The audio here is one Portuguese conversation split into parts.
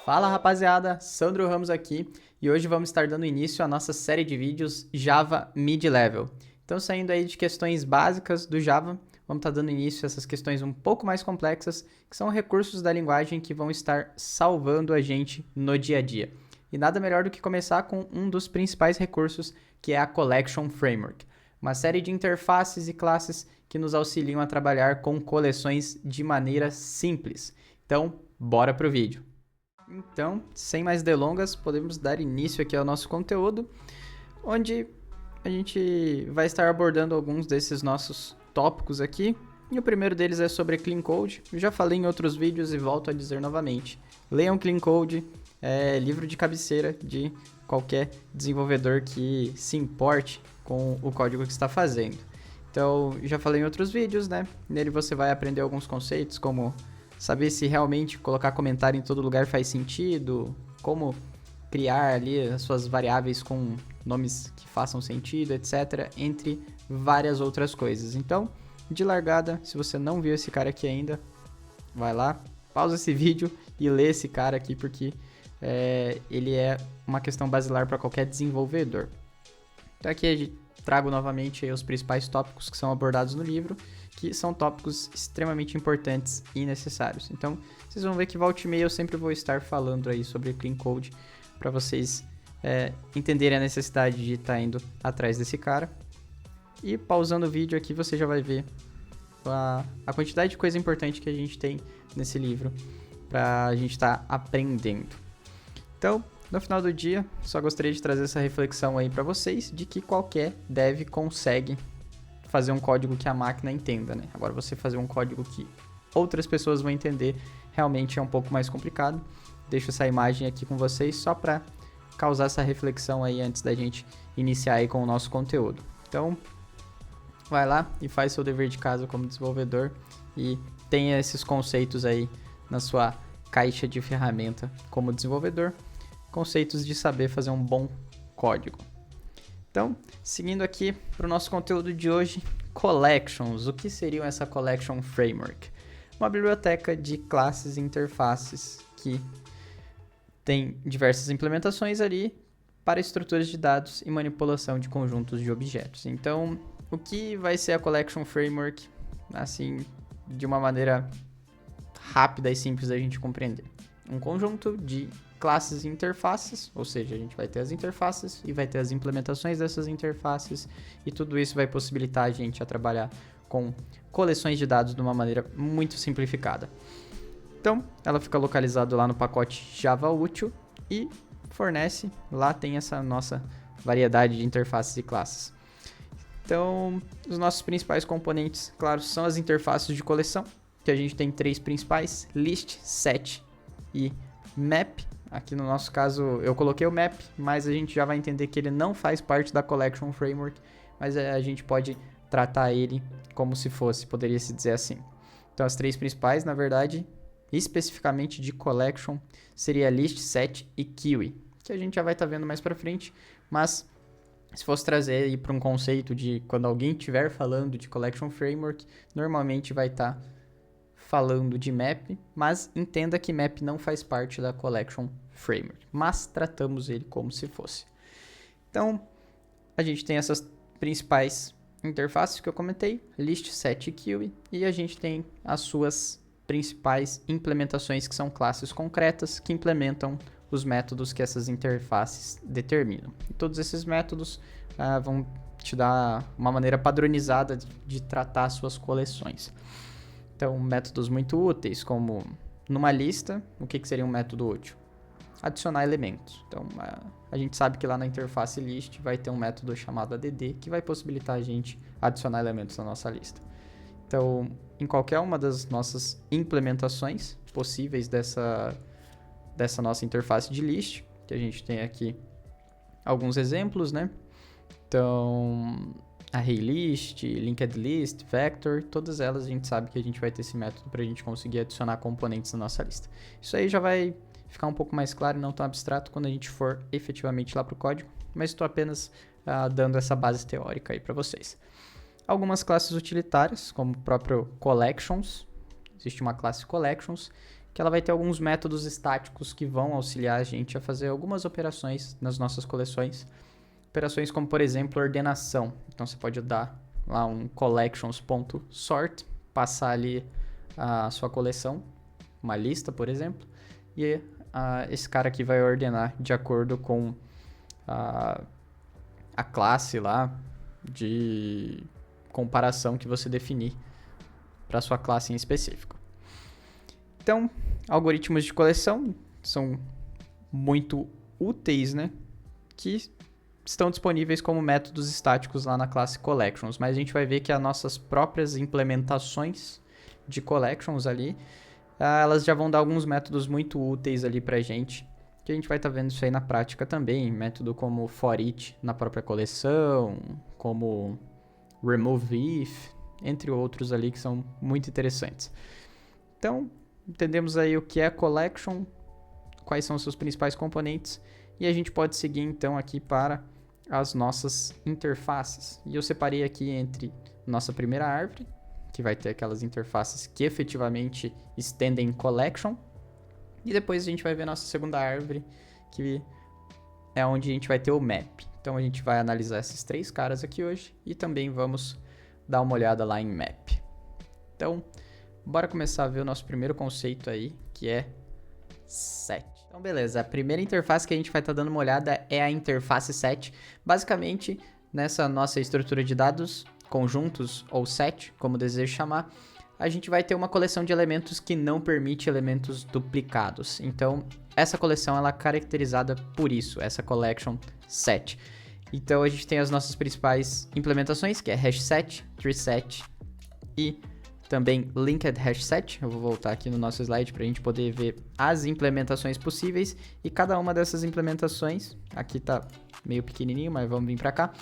Fala rapaziada, Sandro Ramos aqui e hoje vamos estar dando início à nossa série de vídeos Java Mid-Level. Então, saindo aí de questões básicas do Java, vamos estar dando início a essas questões um pouco mais complexas, que são recursos da linguagem que vão estar salvando a gente no dia a dia. E nada melhor do que começar com um dos principais recursos, que é a Collection Framework, uma série de interfaces e classes que nos auxiliam a trabalhar com coleções de maneira simples. Então, bora pro vídeo. Então, sem mais delongas, podemos dar início aqui ao nosso conteúdo, onde a gente vai estar abordando alguns desses nossos tópicos aqui. E o primeiro deles é sobre Clean Code. Eu já falei em outros vídeos e volto a dizer novamente. Leiam Clean Code, é livro de cabeceira de qualquer desenvolvedor que se importe com o código que está fazendo. Então, já falei em outros vídeos, né? Nele você vai aprender alguns conceitos como saber se realmente colocar comentário em todo lugar faz sentido, como criar ali as suas variáveis com nomes que façam sentido, etc., entre várias outras coisas. Então, de largada, se você não viu esse cara aqui ainda, vai lá, pausa esse vídeo e lê esse cara aqui, porque ele é uma questão basilar para qualquer desenvolvedor. Então aqui a gente trago novamente os principais tópicos que são abordados no livro, que são tópicos extremamente importantes e necessários. Então, vocês vão ver que volta e meia eu sempre vou estar falando aí sobre Clean Code para vocês entenderem a necessidade de estar indo atrás desse cara. E pausando o vídeo aqui, você já vai ver a quantidade de coisa importante que a gente tem nesse livro para a gente estar aprendendo. Então, no final do dia, só gostaria de trazer essa reflexão aí para vocês de que qualquer dev consegue fazer um código que a máquina entenda, né? Agora, você fazer um código que outras pessoas vão entender realmente é um pouco mais complicado. Deixo essa imagem aqui com vocês só para causar essa reflexão aí antes da gente iniciar aí com o nosso conteúdo. Então, vai lá e faz seu dever de casa como desenvolvedor e tenha esses conceitos aí na sua caixa de ferramenta como desenvolvedor. Conceitos de saber fazer um bom código. Então, seguindo aqui para o nosso conteúdo de hoje, Collections. O que seriam essa Collection Framework? Uma biblioteca de classes e interfaces que tem diversas implementações ali para estruturas de dados e manipulação de conjuntos de objetos. Então, o que vai ser a Collection Framework, assim, de uma maneira rápida e simples da gente compreender? Um conjunto de classes e interfaces, ou seja, a gente vai ter as interfaces e vai ter as implementações dessas interfaces, e tudo isso vai possibilitar a gente a trabalhar com coleções de dados de uma maneira muito simplificada. Então, ela fica localizada lá no pacote Java Útil e fornece, lá tem essa nossa variedade de interfaces e classes. Então, os nossos principais componentes, claro, são as interfaces de coleção, que a gente tem três principais: list, set e map. Aqui no nosso caso eu coloquei o map, mas a gente já vai entender que ele não faz parte da Collection Framework, mas a gente pode tratar ele como se fosse, poderia se dizer assim. Então as três principais, na verdade, especificamente de Collection, seria list, set e queue, que a gente já vai estar vendo mais para frente, mas se fosse trazer aí para um conceito de quando alguém estiver falando de Collection Framework, normalmente vai estar falando de map, mas entenda que map não faz parte da Collection Framework, mas tratamos ele como se fosse. Então, a gente tem essas principais interfaces que eu comentei, list, set e queue, e a gente tem as suas principais implementações, que são classes concretas que implementam os métodos que essas interfaces determinam. E todos esses métodos vão te dar uma maneira padronizada de tratar as suas coleções. Então, métodos muito úteis, como numa lista, o que seria um método útil? Adicionar elementos. Então, a gente sabe que lá na interface list vai ter um método chamado add, que vai possibilitar a gente adicionar elementos na nossa lista. Então, em qualquer uma das nossas implementações possíveis dessa nossa interface de list, que a gente tem aqui alguns exemplos, né? Então, ArrayList, LinkedList, Vector, todas elas a gente sabe que a gente vai ter esse método para a gente conseguir adicionar componentes na nossa lista. Isso aí já vai ficar um pouco mais claro e não tão abstrato quando a gente for efetivamente lá para o código, mas estou apenas dando essa base teórica aí para vocês. Algumas classes utilitárias, como o próprio Collections, existe uma classe Collections, que ela vai ter alguns métodos estáticos que vão auxiliar a gente a fazer algumas operações nas nossas coleções. Operações como, por exemplo, ordenação. Então, você pode dar lá um collections.sort, passar ali a sua coleção, uma lista, por exemplo, e esse cara aqui vai ordenar de acordo com a classe lá de comparação que você definir para sua classe em específico. Então, algoritmos de coleção são muito úteis, né? Que estão disponíveis como métodos estáticos lá na classe Collections, mas a gente vai ver que as nossas próprias implementações de Collections ali, elas já vão dar alguns métodos muito úteis ali pra gente, que a gente vai estar vendo isso aí na prática também, método como foreach na própria coleção, como remove if, entre outros ali que são muito interessantes. Então, entendemos aí o que é collection, quais são os seus principais componentes, e a gente pode seguir então aqui para as nossas interfaces. E eu separei aqui entre nossa primeira árvore, que vai ter aquelas interfaces que efetivamente estendem collection, e depois a gente vai ver nossa segunda árvore, que é onde a gente vai ter o map. Então a gente vai analisar esses três caras aqui hoje e também vamos dar uma olhada lá em map. Então, bora começar a ver o nosso primeiro conceito aí, que é set. Então, beleza. A primeira interface que a gente vai estar dando uma olhada é a interface set. Basicamente, nessa nossa estrutura de dados, conjuntos ou set, como deseja chamar, a gente vai ter uma coleção de elementos que não permite elementos duplicados. Então, essa coleção ela é caracterizada por isso, essa collection set. Então, a gente tem as nossas principais implementações, que é hashset, treeset e também linked hashset. Eu vou voltar aqui no nosso slide para a gente poder ver as implementações possíveis. E cada uma dessas implementações, aqui tá meio pequenininho, mas vamos vir para cá.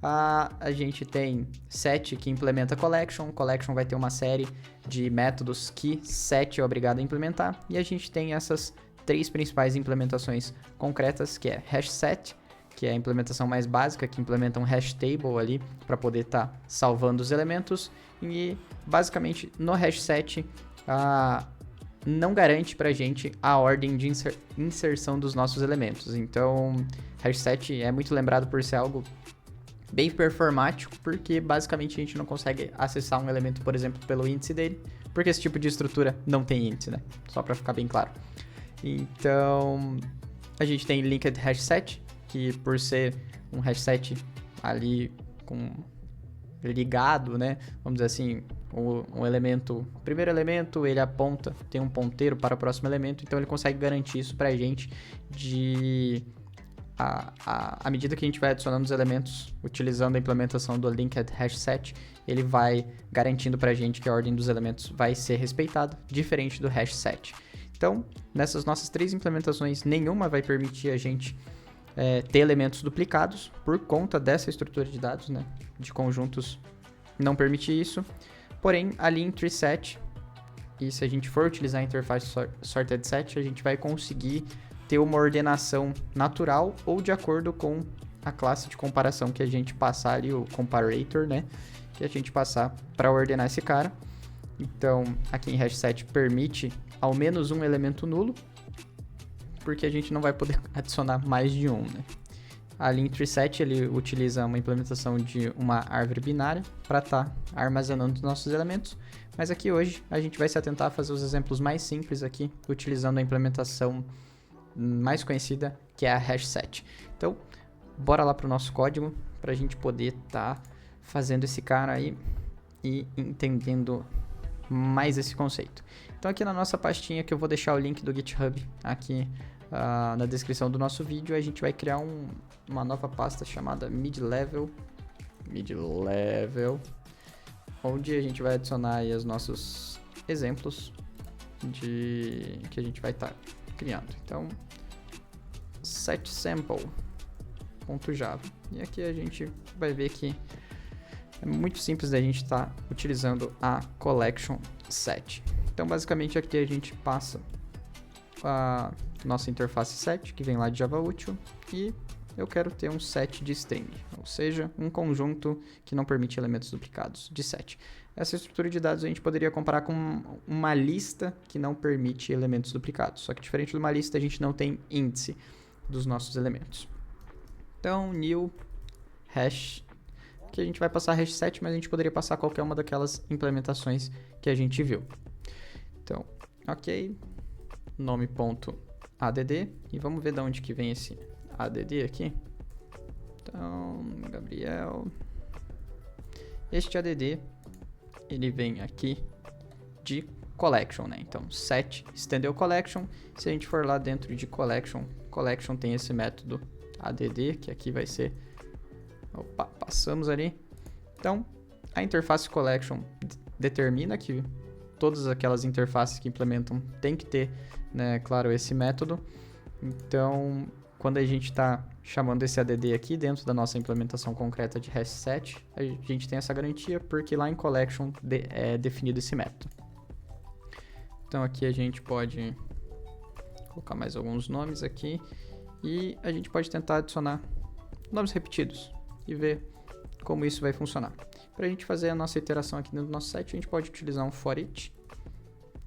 A gente tem set que implementa collection. Collection vai ter uma série de métodos que set é obrigado a implementar. E a gente tem essas três principais implementações concretas, que é hashset, que é a implementação mais básica, que implementa um hash table ali para poder estar salvando os elementos. E basicamente no hashset não garante para a gente a ordem de inserção dos nossos elementos. Então, hashset é muito lembrado por ser algo bem performático, porque basicamente a gente não consegue acessar um elemento, por exemplo, pelo índice dele, porque esse tipo de estrutura não tem índice, né? Só para ficar bem claro. Então, a gente tem linked hashset, que por ser um hashset ali ligado, né? Vamos dizer assim, o primeiro elemento, ele aponta, tem um ponteiro para o próximo elemento, então ele consegue garantir isso pra gente à medida que a gente vai adicionando os elementos, utilizando a implementação do linked hashset, ele vai garantindo pra gente que a ordem dos elementos vai ser respeitada, diferente do hashset. Então, nessas nossas três implementações, nenhuma vai permitir a gente ter elementos duplicados por conta dessa estrutura de dados, né? De conjuntos não permite isso. Porém, ali em treeset, e se a gente for utilizar a interface sorted set, a gente vai conseguir ter uma ordenação natural ou de acordo com a classe de comparação que a gente passar ali, o comparator, né? Que a gente passar para ordenar esse cara. Então, aqui em hashset permite ao menos um elemento nulo, porque a gente não vai poder adicionar mais de um, né? Ali em treeset ele utiliza uma implementação de uma árvore binária para estar armazenando os nossos elementos, mas aqui hoje a gente vai se atentar a fazer os exemplos mais simples aqui, utilizando a implementação mais conhecida, que é a hashset. Então, bora lá para o nosso código para a gente poder estar fazendo esse cara aí e entendendo mais esse conceito. Então, aqui na nossa pastinha, que eu vou deixar o link do GitHub aqui na descrição do nosso vídeo, a gente vai criar uma nova pasta chamada mid-level, onde a gente vai adicionar aí os nossos exemplos que a gente vai estar criando. Então, setSample.java. E aqui a gente vai ver que é muito simples da gente estar utilizando a collection set. Então, basicamente, aqui a gente passa a nossa interface set, que vem lá de Java Util, e eu quero ter um set de string, ou seja, um conjunto que não permite elementos duplicados de set. Essa estrutura de dados a gente poderia comparar com uma lista que não permite elementos duplicados, só que diferente de uma lista a gente não tem índice dos nossos elementos. Então, new hash, que a gente vai passar hash set, mas a gente poderia passar qualquer uma daquelas implementações que a gente viu. Então, ok, nome.add, e vamos ver de onde que vem esse add aqui. Então, Gabriel, este add, ele vem aqui de collection, né? Então, set estendeu collection, se a gente for lá dentro de collection tem esse método add, que aqui vai ser, opa, passamos ali. Então, a interface collection determina que todas aquelas interfaces que implementam tem que ter, né, claro, esse método. Então, quando a gente está chamando esse add aqui dentro da nossa implementação concreta de hash set, a gente tem essa garantia porque lá em collection é definido esse método. Então aqui a gente pode colocar mais alguns nomes aqui e a gente pode tentar adicionar nomes repetidos e ver como isso vai funcionar. Para a gente fazer a nossa iteração aqui dentro do nosso set, a gente pode utilizar um for each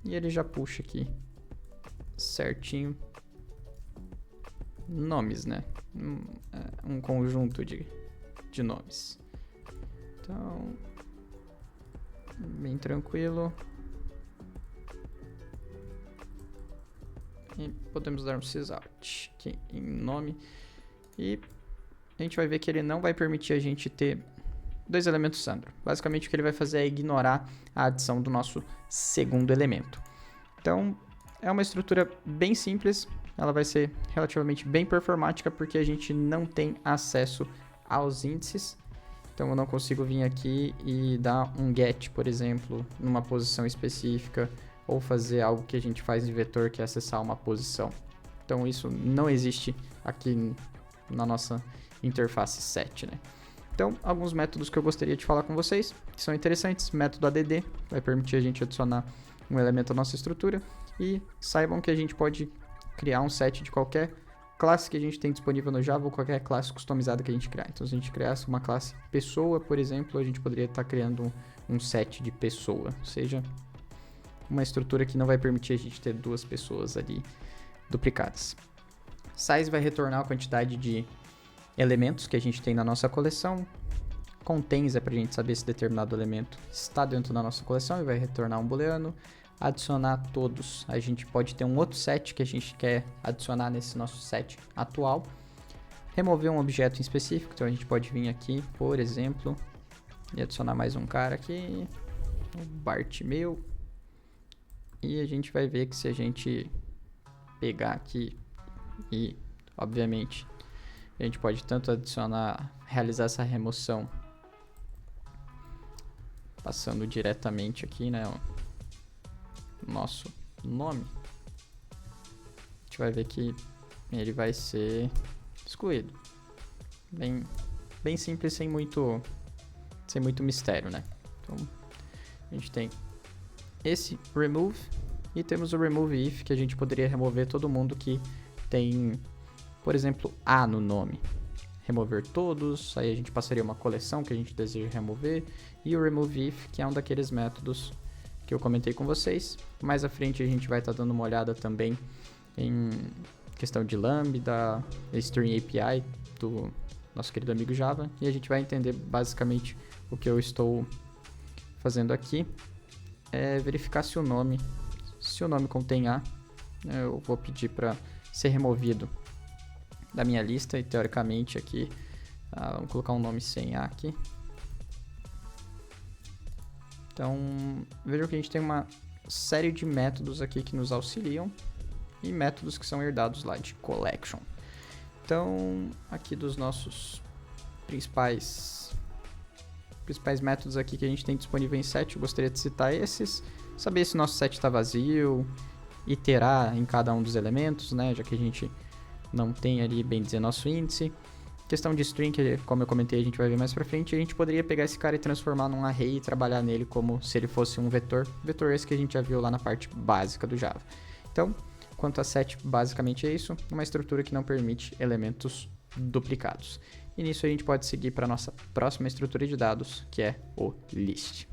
e ele já puxa aqui certinho nomes, né? Um conjunto de nomes. Então, bem tranquilo. E podemos dar um sysout aqui em nome. E a gente vai ver que ele não vai permitir a gente ter dois elementos Sandro. Basicamente o que ele vai fazer é ignorar a adição do nosso segundo elemento. Então, é uma estrutura bem simples. Ela vai ser relativamente bem performática porque a gente não tem acesso aos índices. Então eu não consigo vir aqui e dar um get, por exemplo, numa posição específica ou fazer algo que a gente faz em vetor, que é acessar uma posição. Então isso não existe aqui na nossa interface set, né? Então, alguns métodos que eu gostaria de falar com vocês, que são interessantes. Método add vai permitir a gente adicionar um elemento à nossa estrutura. E saibam que a gente pode criar um set de qualquer classe que a gente tem disponível no Java ou qualquer classe customizada que a gente criar. Então, se a gente criasse uma classe pessoa, por exemplo, a gente poderia estar criando um set de pessoa, ou seja, uma estrutura que não vai permitir a gente ter duas pessoas ali duplicadas. Size vai retornar a quantidade de elementos que a gente tem na nossa coleção. Contains é para a gente saber se determinado elemento está dentro da nossa coleção e vai retornar um booleano. Adicionar todos, a gente pode ter um outro set que a gente quer adicionar nesse nosso set atual. Remover um objeto em específico, então a gente pode vir aqui, por exemplo, e adicionar mais um cara aqui, o Bartimeu. E a gente vai ver que se a gente pegar aqui e, obviamente, a gente pode tanto adicionar, realizar essa remoção passando diretamente aqui, né, nosso nome, a gente vai ver que ele vai ser excluído. Bem simples, sem muito mistério, né? Então, a gente tem esse remove e temos o remove if, que a gente poderia remover todo mundo que tem, por exemplo, A no nome. Remover todos, aí a gente passaria uma coleção que a gente deseja remover, e o remove if, que é um daqueles métodos que eu comentei com vocês. Mais à frente a gente vai estar dando uma olhada também em questão de Lambda, String API do nosso querido amigo Java, e a gente vai entender basicamente o que eu estou fazendo aqui. É verificar se o nome contém A, eu vou pedir para ser removido da minha lista e teoricamente aqui, vamos colocar um nome sem A aqui. Então, vejam que a gente tem uma série de métodos aqui que nos auxiliam e métodos que são herdados lá de collection. Então, aqui dos nossos principais métodos aqui que a gente tem disponível em set, eu gostaria de citar esses. Saber se nosso set está vazio, iterar em cada um dos elementos, né, já que a gente não tem ali, bem dizer, nosso índice. Questão de string, que como eu comentei, a gente vai ver mais pra frente, a gente poderia pegar esse cara e transformar num array e trabalhar nele como se ele fosse um vetor. Vetor esse que a gente já viu lá na parte básica do Java. Então, quanto a set, basicamente é isso, uma estrutura que não permite elementos duplicados. E nisso a gente pode seguir para a nossa próxima estrutura de dados, que é o list.